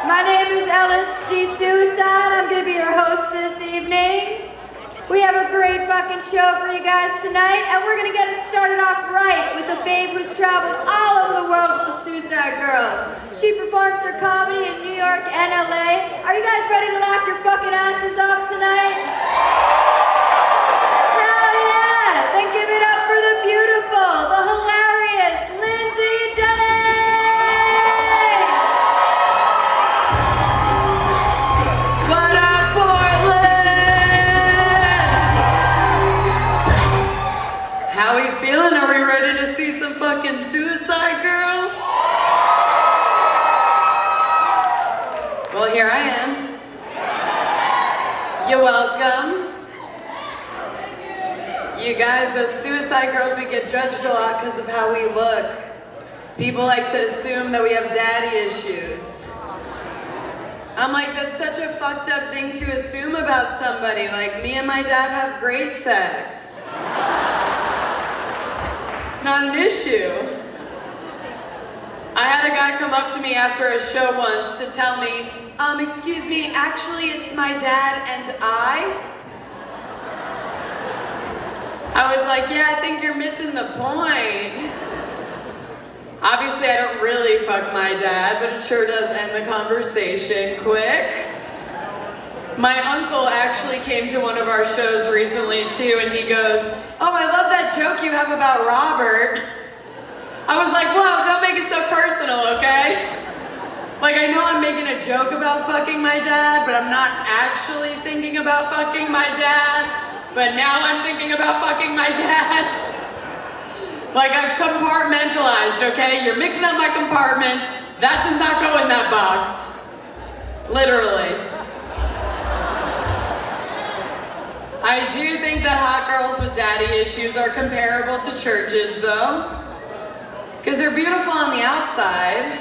My name is LSD Suicide. I'm gonna be your host for this evening. We have a great fucking show for you guys tonight, and we're gonna get it started off right with a babe who's traveled all over the world with the Suicide Girls. She performs her comedy in New York and LA. Are you guys ready to laugh your fucking asses off tonight? Hell yeah! Then give it up for the beautiful, the hilarious Lindsey Jennings! What up, Portland? How we feeling? Are we ready to see some fucking Suicide Girls? Well, here I am. You're welcome. You guys, as Suicide Girls, we get judged a lot because of how we look. People like to assume that we have daddy issues. I'm like, that's such a fucked up thing to assume about somebody. Like, me and my dad have great sex. It's not an issue. I had a guy come up to me after a show once to tell me, excuse me, actually it's my dad and I was like, yeah, I think you're missing the point. Obviously, I don't really fuck my dad, but it sure does end the conversation quick. My uncle actually came to one of our shows recently too, and he goes, oh, I love that joke you have about Robert. I was like, whoa, don't make it so personal, okay? Like, I know I'm making a joke about fucking my dad, but I'm not actually thinking about fucking my dad. But now I'm thinking about fucking my dad. Like, I've compartmentalized, okay? You're mixing up my compartments. That does not go in that box. Literally. I do think that hot girls with daddy issues are comparable to churches, though. Because they're beautiful on the outside,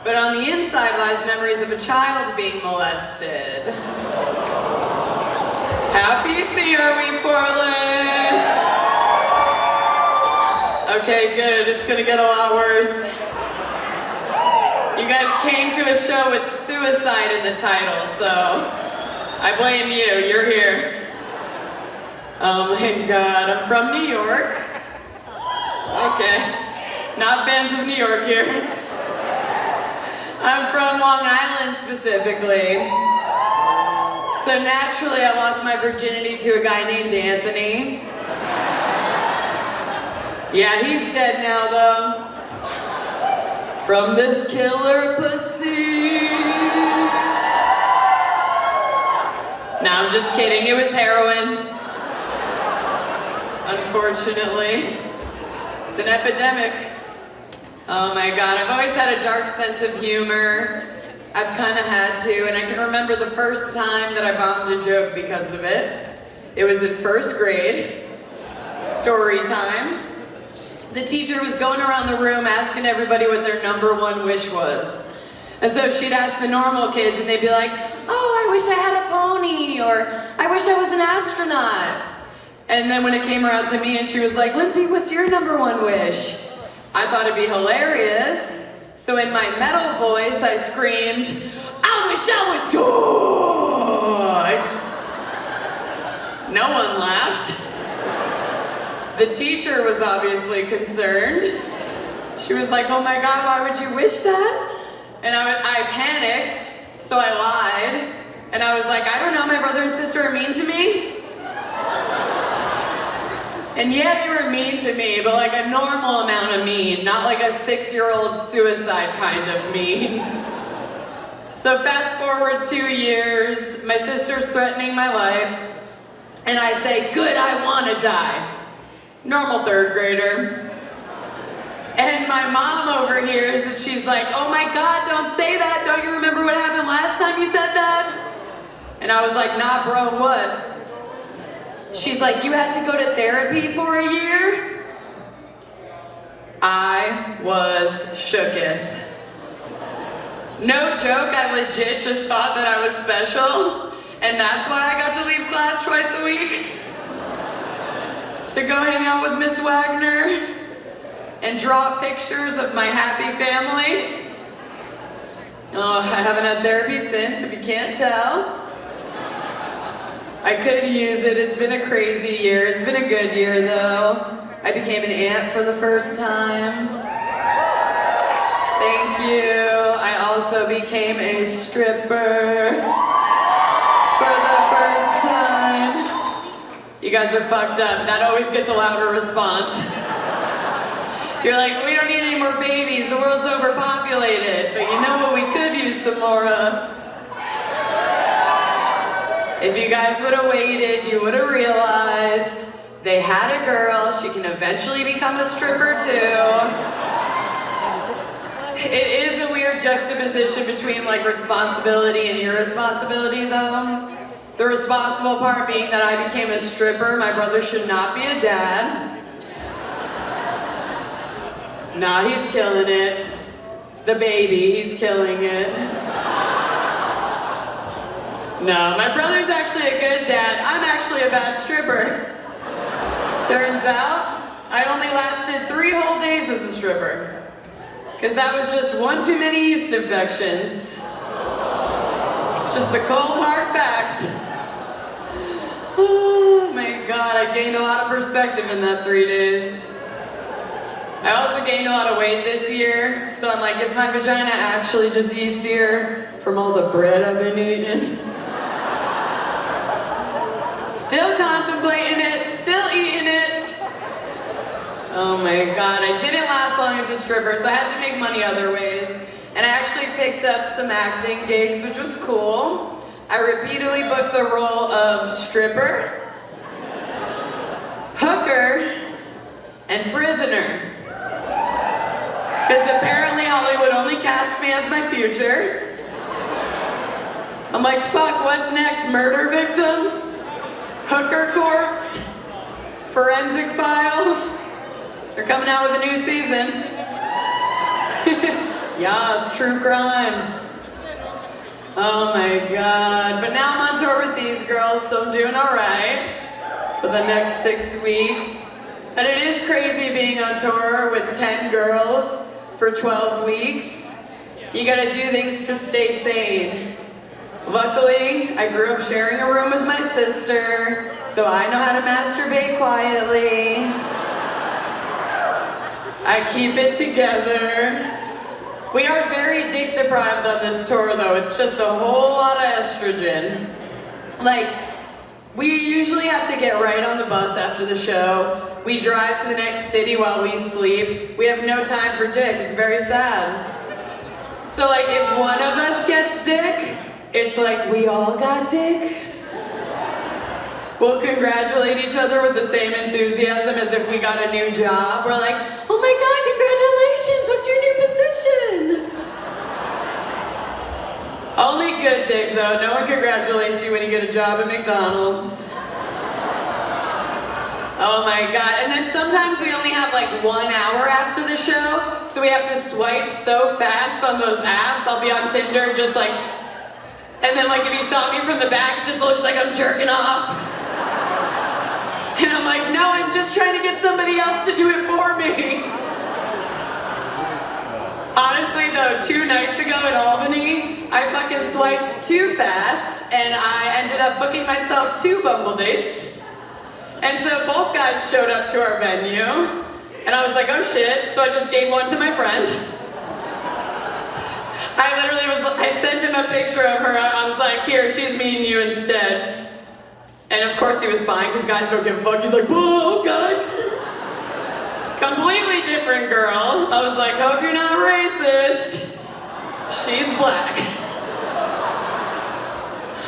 but on the inside lies memories of a child being molested. Happy see are we, Portland? Okay, good. It's gonna get a lot worse. You guys came to a show with suicide in the title, so I blame you. You're here. Oh my God, I'm from New York. Okay, not fans of New York here. I'm from Long Island specifically. So naturally, I lost my virginity to a guy named Anthony. Yeah, he's dead now, though. From this killer pussy. Nah, I'm just kidding. It was heroin. Unfortunately. It's an epidemic. Oh my God, I've always had a dark sense of humor. I've kind of had to, and I can remember the first time that I bombed a joke because of it. It was in first grade, story time. The teacher was going around the room asking everybody what their number one wish was. And so she'd ask the normal kids, and they'd be like, oh, I wish I had a pony, or I wish I was an astronaut. And then when it came around to me, and she was like, Lindsay, what's your number one wish? I thought it'd be hilarious. So in my metal voice, I screamed, I wish I would die. No one laughed. The teacher was obviously concerned. She was like, oh my God, why would you wish that? And I panicked, so I lied. And I was like, I don't know, my brother and sister are mean to me. And yeah, they were mean to me, but like a normal amount of mean, not like a 6-year-old suicide kind of mean. So fast forward 2 years, my sister's threatening my life, and I say, good, I wanna die. Normal 3rd grader. And my mom overhears, and she's like, oh my God, don't say that. Don't you remember what happened last time you said that? And I was like, nah, bro, what? She's like, you had to go to therapy for a year? I was shooketh. No joke, I legit just thought that I was special, and that's why I got to leave class twice a week. To go hang out with Miss Wagner and draw pictures of my happy family. Oh, I haven't had therapy since, if you can't tell. I could use it. It's been a crazy year. It's been a good year, though. I became an aunt for the first time. Thank you. I also became a stripper for the first time. You guys are fucked up. That always gets a louder response. You're like, we don't need any more babies. The world's overpopulated. But you know what we could use some more of? If you guys would have waited, you would have realized they had a girl. She can eventually become a stripper too. It is a weird juxtaposition between like responsibility and irresponsibility though. The responsible part being that I became a stripper. My brother should not be a dad. Nah, he's killing it. The baby, he's killing it. No, my brother's actually a good dad. I'm actually a bad stripper. Turns out, I only lasted 3 whole days as a stripper. Because that was just one too many yeast infections. It's just the cold hard facts. Oh my God, I gained a lot of perspective in that 3 days. I also gained a lot of weight this year, so I'm like, is my vagina actually just yeastier from all the bread I've been eating? Still contemplating it, still eating it. Oh my God, I didn't last long as a stripper, so I had to make money other ways. And I actually picked up some acting gigs, which was cool. I repeatedly booked the role of stripper, hooker, and prisoner. Because apparently Hollywood only casts me as my future. I'm like, fuck, what's next? Murder victim? Hooker corpse? Forensic files? They're coming out with a new season. Yes, true crime. Oh my God. But now I'm on tour with these girls, so I'm doing all right for the next 6 weeks. And it is crazy being on tour with 10 girls for 12 weeks. You gotta do things to stay sane. Luckily, I grew up sharing a room with my sister, so I know how to masturbate quietly. I keep it together. We are very dick deprived on this tour though. It's just a whole lot of estrogen. Like, we usually have to get right on the bus after the show. We drive to the next city while we sleep. We have no time for dick. It's very sad. So like if one of us gets dick, it's like we all got dick. We'll congratulate each other with the same enthusiasm as if we got a new job. We're like, oh my God, congratulations, what's your new position? Only good dick though. No one congratulates you when you get a job at McDonald's. Oh my God, and then sometimes we only have like 1 hour after the show, so we have to swipe so fast on those apps. I'll be on Tinder just like, and then like if you saw me from the back, it just looks like I'm jerking off. And I'm like, no, I'm just trying to get somebody else to do it for me. Honestly though, 2 nights ago in Albany, I fucking swiped too fast, and I ended up booking myself 2 Bumble dates. And so both guys showed up to our venue, and I was like, oh shit, so I just gave one to my friend. I sent him a picture of her, I was like, here, she's meeting you instead. And of course he was fine, because guys don't give a fuck. He's like, oh, okay. Completely different girl. I was like, hope you're not racist. She's black.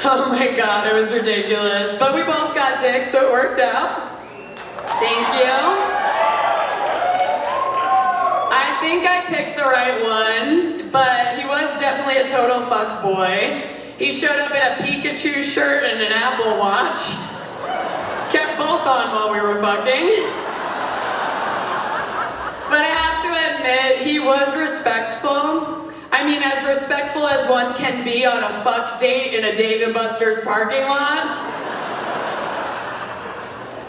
Oh my God, it was ridiculous. But we both got dick, so it worked out. Thank you. I think I picked the right one, but he was definitely a total fuck boy. He showed up in a Pikachu shirt and an Apple Watch. Kept both on while we were fucking. But I have to admit, he was respectful. I mean, as respectful as one can be on a fuck date in a Dave & Buster's parking lot.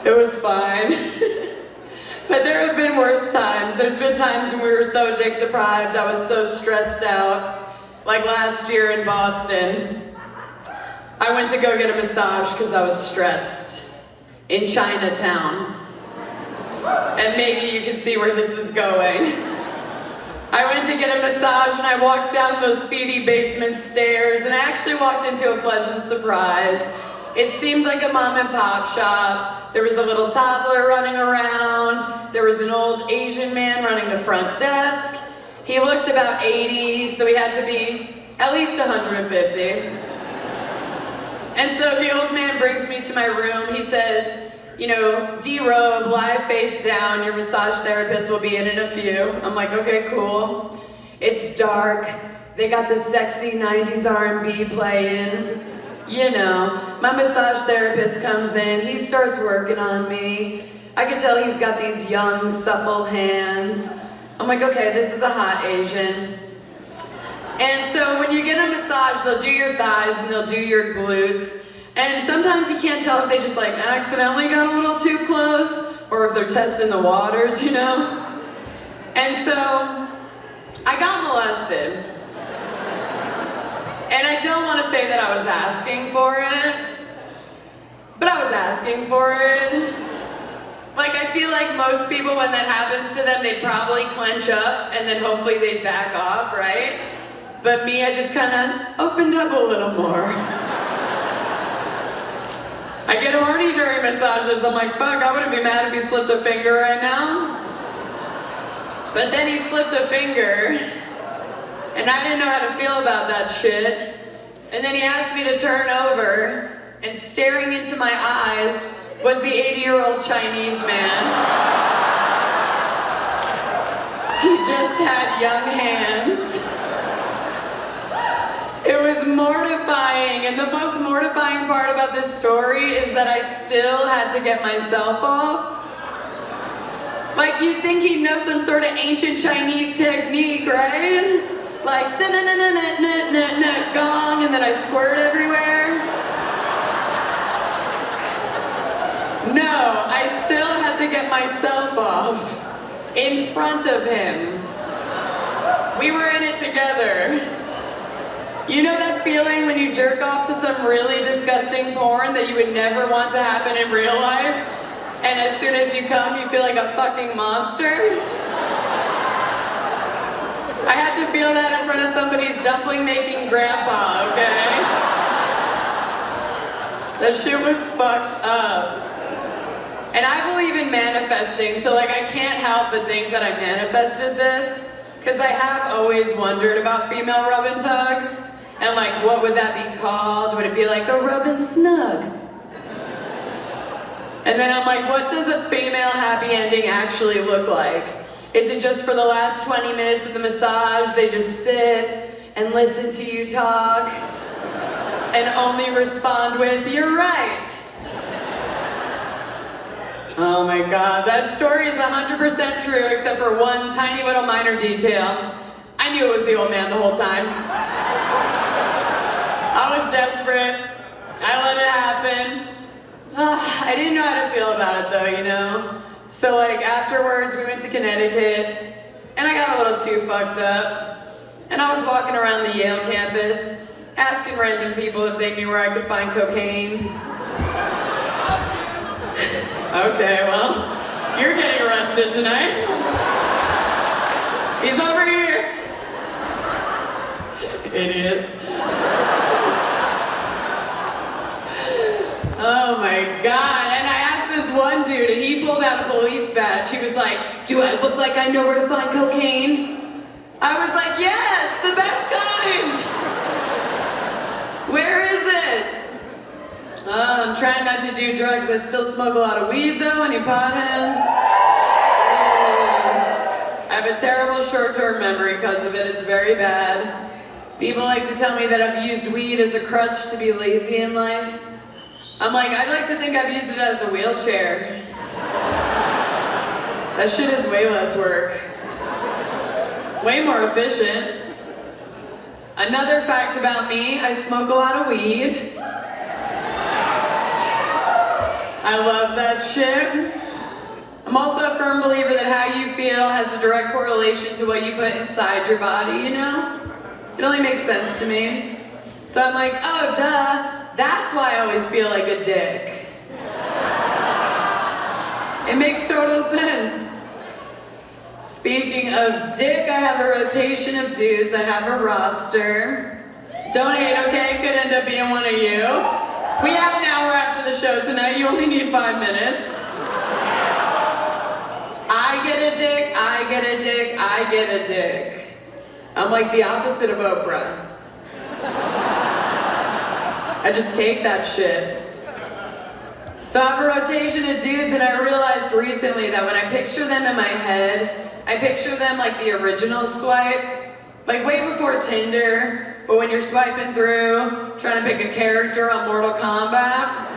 It was fine. But there have been worse times. There's been times when we were so dick deprived, I was so stressed out. Like last year in Boston, I went to go get a massage because I was stressed in Chinatown. And maybe you can see where this is going. I went to get a massage and I walked down those seedy basement stairs and I actually walked into a pleasant surprise. It seemed like a mom and pop shop. There was a little toddler running around. There was an old Asian man running the front desk. He looked about 80, so he had to be at least 150. And so the old man brings me to my room. He says, you know, derobe, lie face down, your massage therapist will be in a few. I'm like, okay, cool. It's dark. They got the sexy 90s R&B playing. You know, my massage therapist comes in, he starts working on me. I can tell he's got these young, supple hands. I'm like, okay, this is a hot Asian. And so when you get a massage, they'll do your thighs and they'll do your glutes. And sometimes you can't tell if they just like accidentally got a little too close or if they're testing the waters, you know? And so I got molested. And I don't want to say that I was asking for it, but I was asking for it. Like, I feel like most people, when that happens to them, they probably clench up and then hopefully they back off, right? But me, I just kind of opened up a little more. I get horny during massages. I'm like, fuck, I wouldn't be mad if he slipped a finger right now. But then he slipped a finger, and I didn't know how to feel about that shit. And then he asked me to turn over, and staring into my eyes was the 80-year-old Chinese man. He just had young hands. It was mortifying, and the most mortifying part about this story is that I still had to get myself off. Like, you'd think he'd know some sort of ancient Chinese technique, right? Like, da-na-na-na-na-na-na, gong, and then I squirt everywhere. No, I still had to get myself off in front of him. We were in it together. You know that feeling when you jerk off to some really disgusting porn that you would never want to happen in real life? And as soon as you come, you feel like a fucking monster? I had to feel that in front of somebody's dumpling-making grandpa, okay? That shit was fucked up. And I believe in manifesting, so like I can't help but think that I manifested this, because I have always wondered about female rub and tugs, and like what would that be called? Would it be like a rub and snug? And then I'm like, what does a female happy ending actually look like? Is it just for the last 20 minutes of the massage, they just sit and listen to you talk and only respond with, "You're right"? Oh my God, that story is 100% true except for one tiny little minor detail. I knew it was the old man the whole time. I was desperate. I let it happen. I didn't know how to feel about it though, you know? So like afterwards we went to Connecticut and I got a little too fucked up. And I was walking around the Yale campus asking random people if they knew where I could find cocaine. Okay, well, you're getting arrested tonight. He's over here. Idiot. Oh my God, and I asked this one dude and he pulled out a police badge. He was like, "Do I look like I know where to find cocaine?" I was like, "Yes, the best kind." Where is it? I'm trying not to do drugs. I still smoke a lot of weed though. Any potheads? I have a terrible short-term memory because of it. It's very bad. People like to tell me that I've used weed as a crutch to be lazy in life. I'm like, I'd like to think I've used it as a wheelchair. That shit is way less work. Way more efficient. Another fact about me, I smoke a lot of weed. I love that shit. I'm also a firm believer that how you feel has a direct correlation to what you put inside your body, you know? It only makes sense to me. So I'm like, oh, duh, that's why I always feel like a dick. It makes total sense. Speaking of dick, I have a rotation of dudes. I have a roster. Don't hate, okay? Could end up being one of you. We have an hour after the show tonight. You only need 5 minutes. I get a dick, I get a dick, I get a dick. I'm like the opposite of Oprah. I just take that shit. So I have a rotation of dudes, and I realized recently that when I picture them in my head, I picture them like the original swipe, like way before Tinder, but when you're swiping through, trying to pick a character on Mortal Kombat.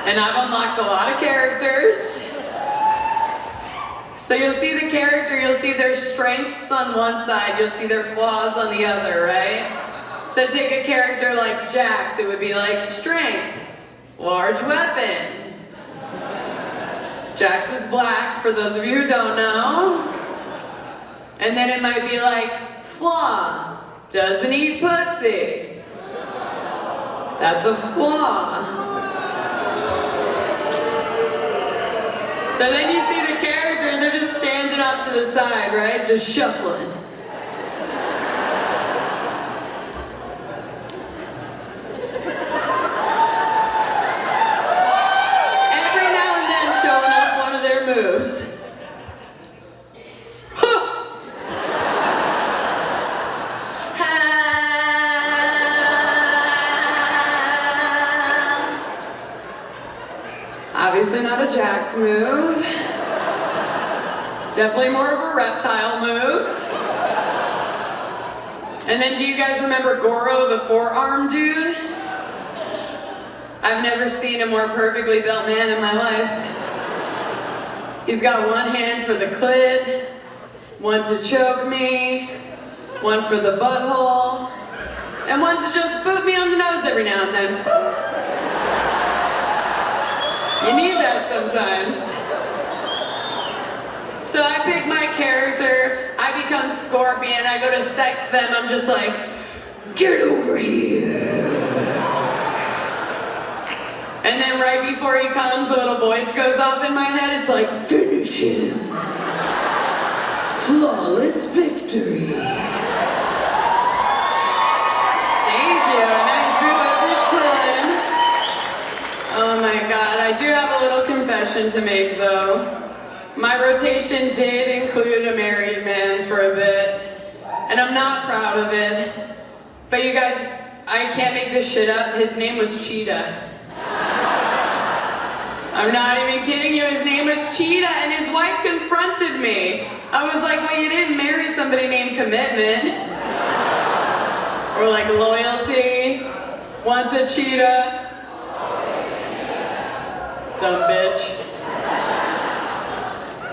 And I've unlocked a lot of characters. So you'll see the character, you'll see their strengths on one side, you'll see their flaws on the other, right? So take a character like Jax, it would be like strength, large weapon. Jax is black, for those of you who don't know. And then it might be like flaw, doesn't eat pussy. That's a flaw. So then you see the character and they're just standing off to the side, right? Just shuffling. Every now and then showing off one of their moves. Obviously not a Jax move. Definitely more of a reptile move. And then do you guys remember Goro, the forearm dude? I've never seen a more perfectly built man in my life. He's got one hand for the clit, one to choke me, one for the butthole, and one to just boot me on the nose every now and then. You need that sometimes. So I pick my character, I become Scorpion, I go to sex them, I'm just like, get over here. And then right before he comes, a little voice goes off in my head, it's like, finish him. Flawless victory. Thank you, and I do every time. Oh my God, I do have a little confession to make though. My rotation did include a married man for a bit, and I'm not proud of it. But you guys, I can't make this shit up. His name was Cheetah. I'm not even kidding you, his name was Cheetah, and his wife confronted me. I was like, well, you didn't marry somebody named Commitment. Or like Loyalty. Once a cheetah. Dumb bitch.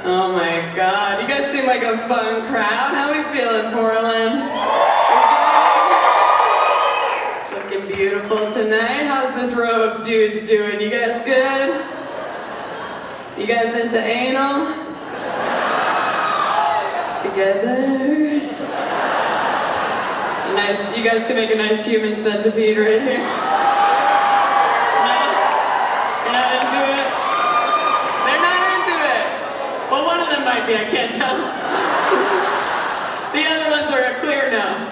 Oh my God, you guys seem like a fun crowd. How we feeling, Portland? Looking beautiful tonight. How's this row of dudes doing? You guys good? You guys into anal? Together? Nice, you guys can make a nice human centipede right here. You're not into it? They're not into it. Well, one of them might be, I can't tell. The other ones are a clear no.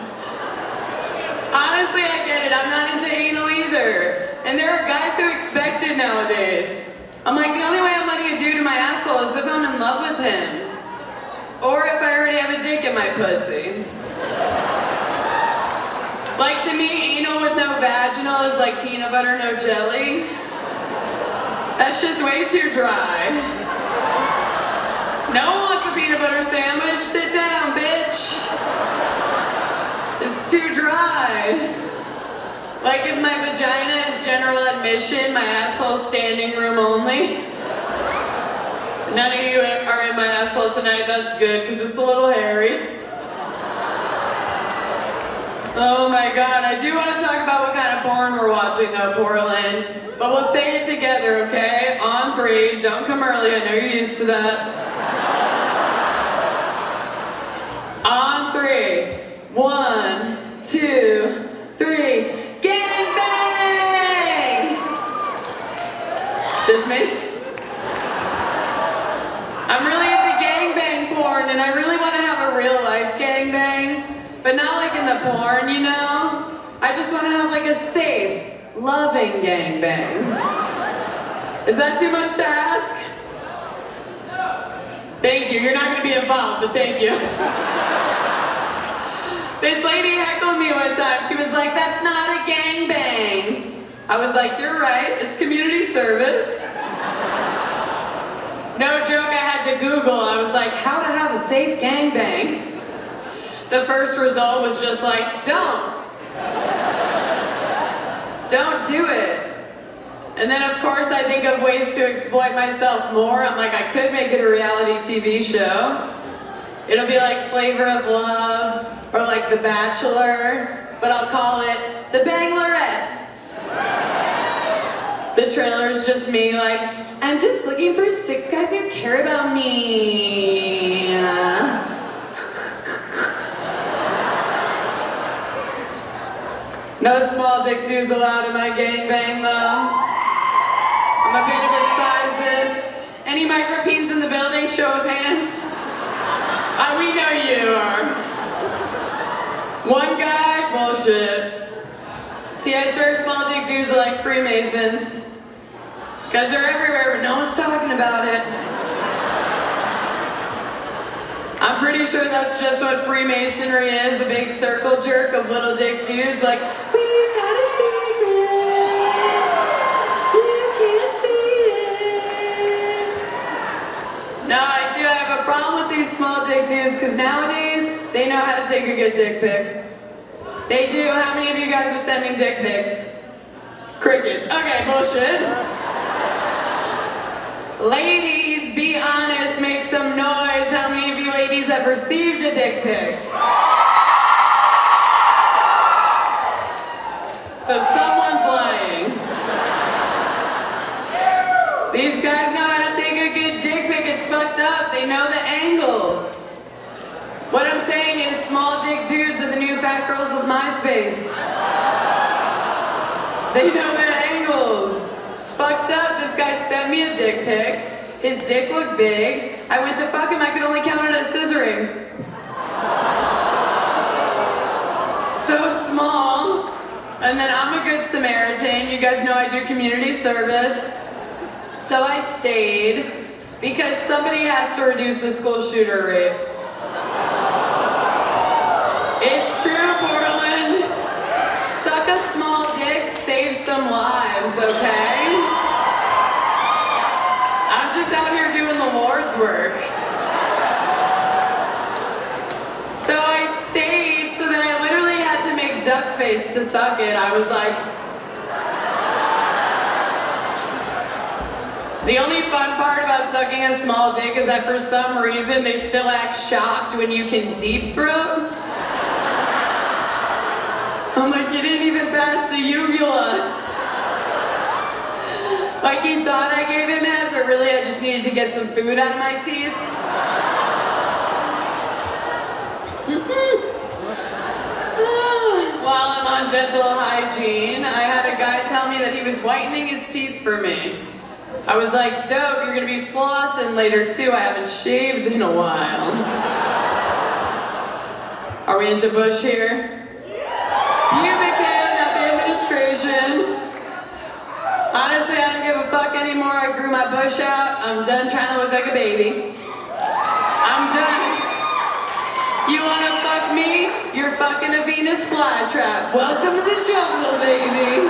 Honestly, I get it, I'm not into anal either. And there are guys who expect it nowadays. I'm like, the only way I'm letting a dude in my asshole is if I'm in love with him. Or if I already have a dick in my pussy. Like to me, anal with no vaginal is like peanut butter, no jelly. That shit's way too dry. No one wants a peanut butter sandwich. Sit down, bitch. It's too dry. Like if my vagina is general admission, my asshole's standing room only. None of you are in my asshole tonight, that's good, because it's a little hairy. Oh my God, I do want to talk about what kind of porn we're watching though, Portland. But we'll say it together, okay? On 3, don't come early, I know you're used to that. On 3. 1, 2, 3. Gang bang! Just me? I'm really into gangbang porn, and I really want to have a real life gangbang, but not like in the porn, you know? I just want to have like a safe, loving gangbang. Is that too much to ask? Thank you. You're not going to be involved, but thank you. This lady heckled me one time. She was like, "That's not a gangbang." I was like, "You're right. It's community service." No joke, I had to Google. I was like, how to have a safe gangbang? The first result was just like, don't do it. And then of course I think of ways to exploit myself more. I'm like, I could make it a reality TV show. It'll be like Flavor of Love or like The Bachelor, but I'll call it The Banglerette. The trailer's just me like, I'm just looking for 6 guys who care about me. No small dick dudes allowed in my gangbang though. I'm a bit of a sizist. Any micropeens in the building? Show of hands. We know you are. One guy? Bullshit. See, I swear small dick dudes are like Freemasons. Because they're everywhere, but no one's talking about it. I'm pretty sure that's just what Freemasonry is, a big circle jerk of little dick dudes like, we've got a secret, you can't see it. No, I do have a problem with these small dick dudes, because nowadays, they know how to take a good dick pic. They do. How many of you guys are sending dick pics? Crickets. Okay, bullshit. Ladies, be honest, make some noise. How many of you ladies have received a dick pic? So someone's lying. These guys know how to take a good dick pic. It's fucked up. They know the angles. What I'm saying is small dick dudes are the new fat girls of MySpace. They know the angles. It's fucked up. This guy sent me a dick pic. His dick looked big. I went to fuck him. I could only count it as scissoring. So small. And then I'm a good Samaritan. You guys know I do community service. So I stayed because somebody has to reduce the school shooter rate. It's true, Portland. Suck a small dick, save some lives, okay? I'm just out here doing the Lord's work. So I stayed, so then I literally had to make duck face to suck it. I was like... The only fun part about sucking a small dick is that for some reason they still act shocked when you can deep throat. I'm like, you didn't even pass the uvula. Like he thought I gave him head, but really I just needed to get some food out of my teeth. While I'm on dental hygiene, I had a guy tell me that he was whitening his teeth for me. I was like, dope, you're gonna be flossing later too. I haven't shaved in a while. Are we into bush here? Pubic hair, not the administration. Honestly, I don't give a fuck anymore. I grew my bush out. I'm done trying to look like a baby. I'm done. You wanna fuck me? You're fucking a Venus flytrap. Welcome to the jungle, baby.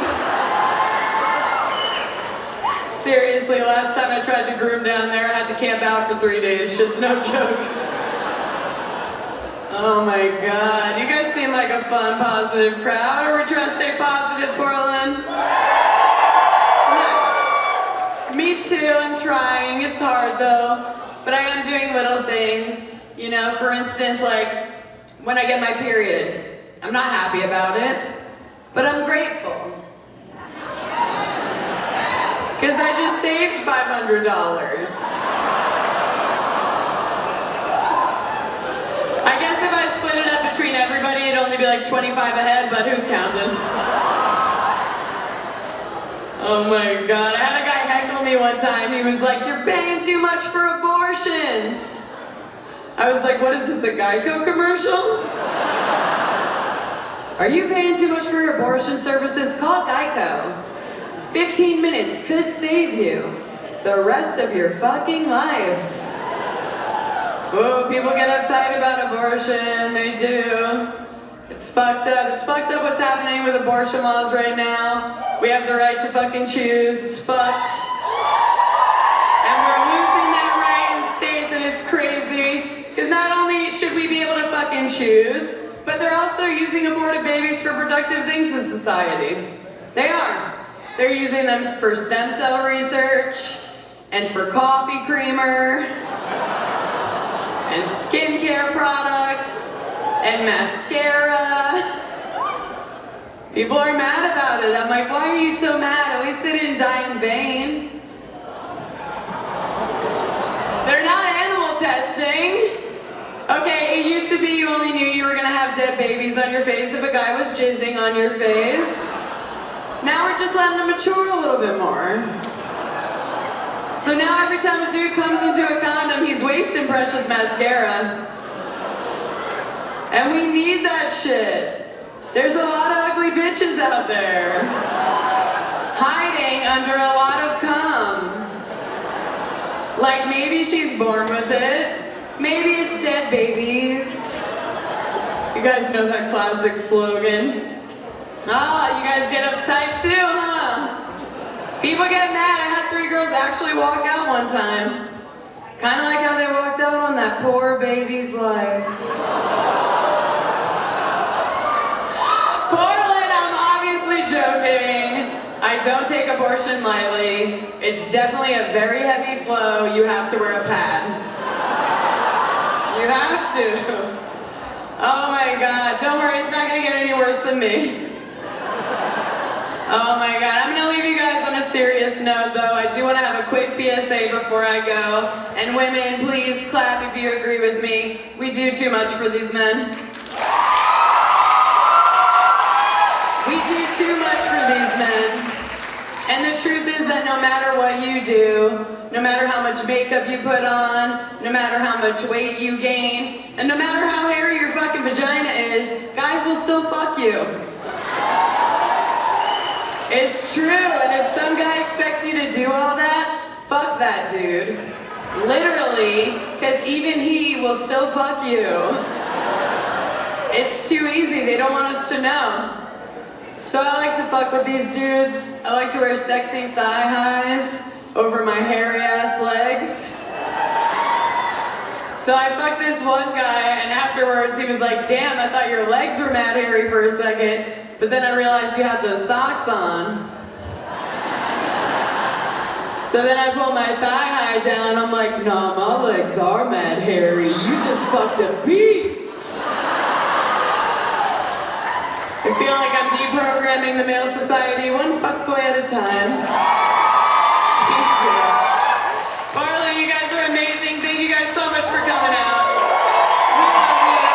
Seriously, last time I tried to groom down there, I had to camp out for 3 days. Shit's no joke. Oh my God, you guys seem like a fun, positive crowd. Are we trying to stay positive, Portland? Nice. Me too, I'm trying. It's hard though, but I am doing little things. You know, for instance, like when I get my period. I'm not happy about it, but I'm grateful. Because I just saved $500. I guess if I split it up between everybody, it be like 25 ahead, but who's counting? Oh my God, I had a guy heckle me one time. He was like, "You're paying too much for abortions." I was like, "What is this, a Geico commercial?" "Are you paying too much for your abortion services? Call Geico. 15 minutes could save you the rest of your fucking life." Oh, people get uptight about abortion, they do. It's fucked up. It's fucked up what's happening with abortion laws right now. We have the right to fucking choose. It's fucked. And we're losing that right in states, and it's crazy. Because not only should we be able to fucking choose, but they're also using aborted babies for productive things in society. They are. They're using them for stem cell research, and for coffee creamer, and skincare products, and mascara. People are mad about it. I'm like, why are you so mad? At least they didn't die in vain. They're not animal testing. Okay, it used to be you only knew you were gonna have dead babies on your face if a guy was jizzing on your face. Now we're just letting them mature a little bit more. So now every time a dude comes into a condom, he's wasting precious mascara. And we need that shit. There's a lot of ugly bitches out there, hiding under a lot of cum. Like maybe she's born with it, maybe it's dead babies. You guys know that classic slogan. Oh, you guys get uptight too, huh? People get mad. I had 3 girls actually walk out one time. Kind of like how they walked out on that poor baby's life. Portland, I'm obviously joking. I don't take abortion lightly. It's definitely a very heavy flow. You have to wear a pad. You have to. Oh my God, don't worry, it's not gonna get any worse than me. Oh my God, I'm gonna leave you guys on a serious note though. I do wanna have a quick PSA before I go. And women, please clap if you agree with me. We do too much for these men. We do too much for these men. And the truth is that no matter what you do, no matter how much makeup you put on, no matter how much weight you gain, and no matter how hairy your fucking vagina is, guys will still fuck you. It's true, and if some guy expects you to do all that, fuck that dude. Literally, because even he will still fuck you. It's too easy, they don't want us to know. So I like to fuck with these dudes. I like to wear sexy thigh highs over my hairy ass legs. So I fucked this one guy, and afterwards he was like, "Damn, I thought your legs were mad hairy for a second, but then I realized you had those socks on." So then I pull my thigh high down, I'm like, "Nah, my legs are mad hairy. You just fucked a beast." I feel like I'm deprogramming the male society one fuckboy at a time. Barley, you guys are amazing. Thank you guys so much for coming out. We love you.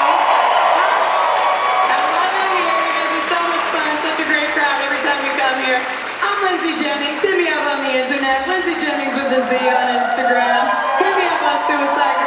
I love it here. You guys are so much fun. Such a great crowd every time you come here. I'm Lindsey Jennings. Hit me up on the internet. Lindsey Jennings with a Z on Instagram. Hit me up on Suicide